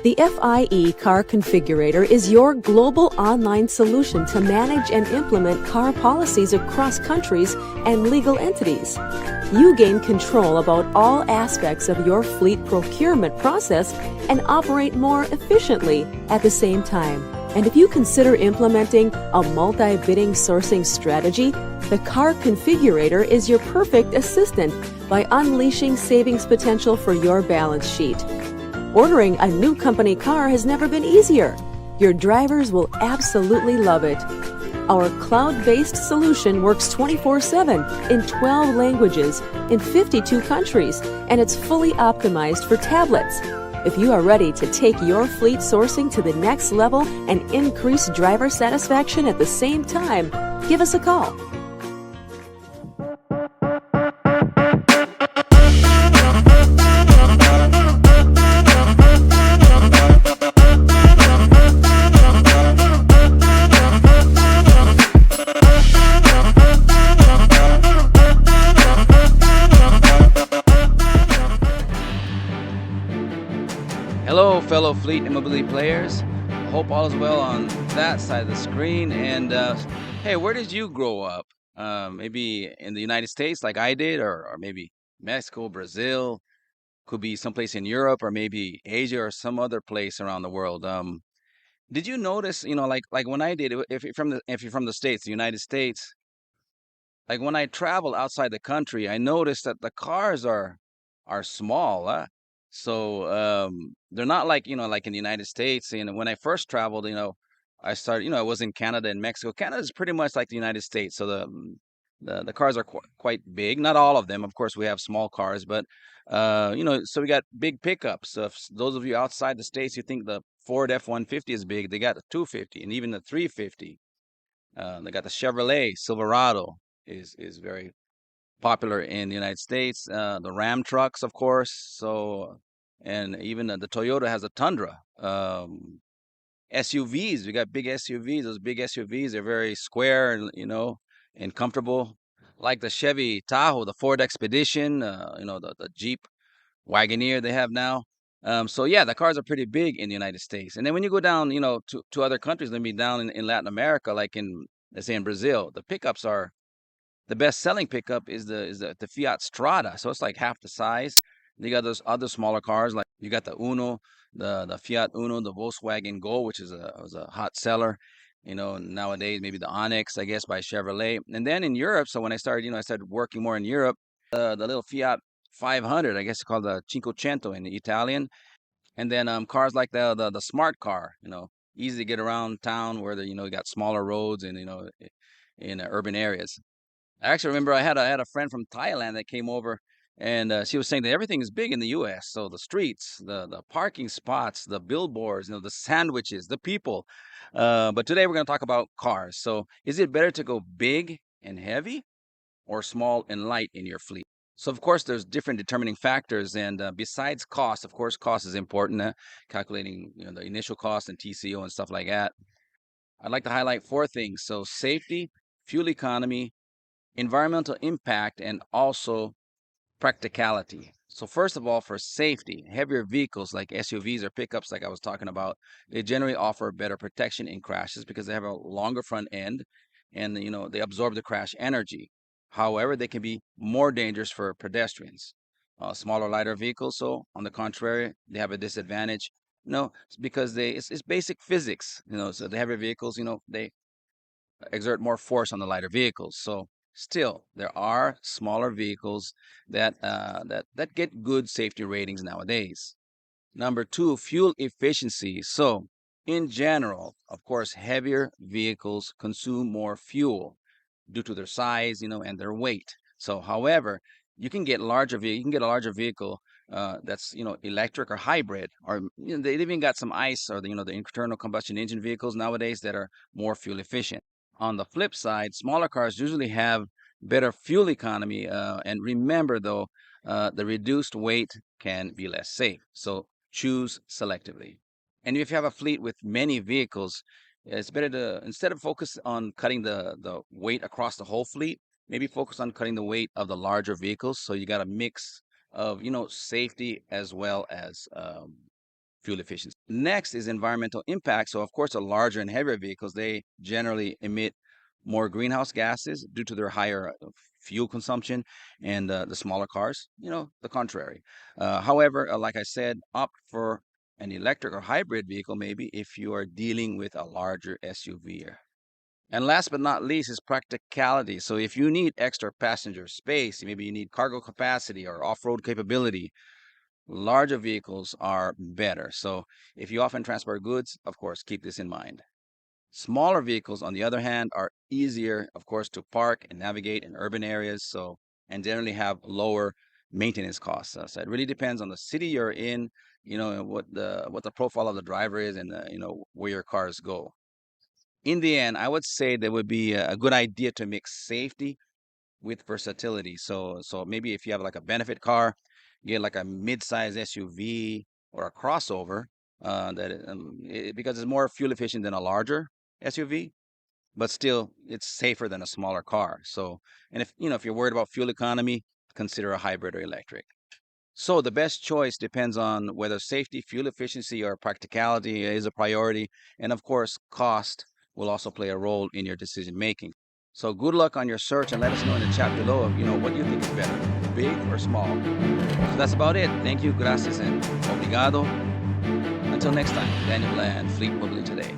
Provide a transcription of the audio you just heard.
The FIE Car Configurator is your global online solution to manage and implement car policies across countries and legal entities. You gain control about all aspects of your fleet procurement process and operate more efficiently at the same time. And if you consider implementing a multi-bidding sourcing strategy, the Car Configurator is your perfect assistant by unleashing savings potential for your balance sheet. Ordering a new company car has never been easier. Your drivers will absolutely love it. Our cloud-based solution works 24/7 in 12 languages in 52 countries, and it's fully optimized for tablets. If you are ready to take your fleet sourcing to the next level and increase driver satisfaction at the same time, give us a call. Hello, fellow fleet and mobility players. I hope all is well on that side of the screen. And hey, where did you grow up? Maybe in the United States, like I did, or maybe Mexico, Brazil. Could be someplace in Europe, or maybe Asia, or some other place around the world. Did you notice? Like when I did, if you're from the States, the United States, like when I travel outside the country, I noticed that the cars are small. So they're not like like in the United States. And when I first traveled, I started. I was in Canada and Mexico. Canada is pretty much like the United States. So the cars are quite big. Not all of them, of course. We have small cars, but so we got big pickups. So if those of you outside the States, you think the Ford F-150 is big, they got the 250 and even the 350. They got the Chevrolet Silverado is very popular in the United States. The Ram trucks, of course. So, and even the Toyota has a Tundra. SUVs, we got big SUVs. Those big SUVs are very square and and comfortable. Like the Chevy Tahoe, the Ford Expedition, the Jeep Wagoneer they have now. So yeah, the cars are pretty big in the United States. And then when you go down, to other countries, maybe down in Latin America, like let's say in Brazil, the best selling pickup is the Fiat Strada. So it's like half the size. You got those other smaller cars, like you got the Uno, the Fiat Uno, the Volkswagen Go, which was a hot seller. Nowadays maybe the Onyx, I guess, by Chevrolet. And then in Europe, so when I started working more in Europe, the little Fiat 500, I guess it's called the Cinquecento in Italian. And then cars like the smart car, easy to get around town where you got smaller roads and in urban areas. I actually remember I had a friend from Thailand that came over, and she was saying that everything is big in the U.S. So the streets, the parking spots, the billboards, the sandwiches, the people. But today we're going to talk about cars. So is it better to go big and heavy, or small and light in your fleet? So of course there's different determining factors, and besides cost, of course, cost is important. Calculating the initial cost and TCO and stuff like that. I'd like to highlight four things. So safety, fuel economy, environmental impact, and also practicality. So first of all, for safety, heavier vehicles like SUVs or pickups, like I was talking about, they generally offer better protection in crashes because they have a longer front end, and they absorb the crash energy. However, they can be more dangerous for pedestrians. Smaller, lighter vehicles, so on the contrary, they have a disadvantage. It's because it's basic physics. So the heavier vehicles, they exert more force on the lighter vehicles. So still, there are smaller vehicles that get good safety ratings nowadays. Number two, fuel efficiency. So in general, of course, heavier vehicles consume more fuel due to their size, and their weight. So, however, you can get a larger vehicle that's electric or hybrid, or they even got some ICE, or the internal combustion engine vehicles nowadays that are more fuel efficient. On the flip side, smaller cars usually have better fuel economy, and remember though, the reduced weight can be less safe. So choose selectively. And if you have a fleet with many vehicles, it's better to, instead of focus on cutting the weight across the whole fleet, maybe focus on cutting the weight of the larger vehicles. So you got a mix of safety as well as fuel efficiency. Next is environmental impact. So, of course, the larger and heavier vehicles, they generally emit more greenhouse gases due to their higher fuel consumption, and the smaller cars, the contrary. However, like I said, opt for an electric or hybrid vehicle maybe if you are dealing with a larger SUV. And last but not least is practicality. So if you need extra passenger space, maybe you need cargo capacity or off-road capability, larger vehicles are better. So if you often transport goods, of course, keep this in mind. Smaller vehicles, on the other hand, are easier, of course, to park and navigate in urban areas, and generally have lower maintenance costs. So it really depends on the city you're in, and what the profile of the driver is, and where your cars go. In the end, I would say that would be a good idea to mix safety with versatility. So maybe if you have like a benefit car, get like a mid-size SUV or a crossover, because it's more fuel efficient than a larger SUV, but still it's safer than a smaller car. So, and if you're worried about fuel economy, consider a hybrid or electric. So the best choice depends on whether safety, fuel efficiency, or practicality is a priority. And of course, cost will also play a role in your decision making. So good luck on your search, and let us know in the chat below of, what do you think is better, big or small? So that's about it. Thank you, gracias, and obrigado. Until next time, Daniel and Fleet Mobility Today.